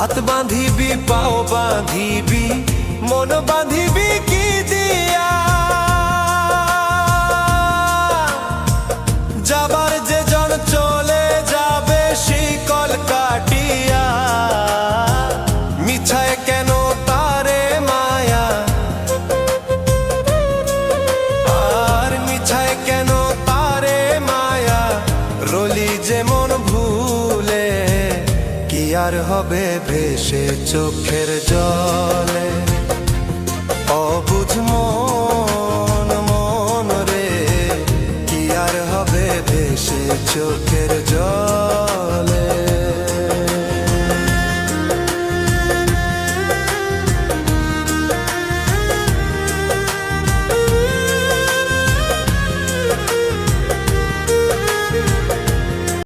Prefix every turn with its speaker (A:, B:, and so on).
A: হাত বাঁধিবি পাও বাঁধিবি মন বাঁধিবি কি দিয়া যাবার যে জন চলে যাবে শিকল কাটিয়া মিছায় কেন তারে মায়া আর মিছায় কেন তারে মায়া রলি যেমন ভুলে কি আর হবে ভেসে চোখের জলে অবুঝ মন মন রে কি আর হবে ভেসে চোখ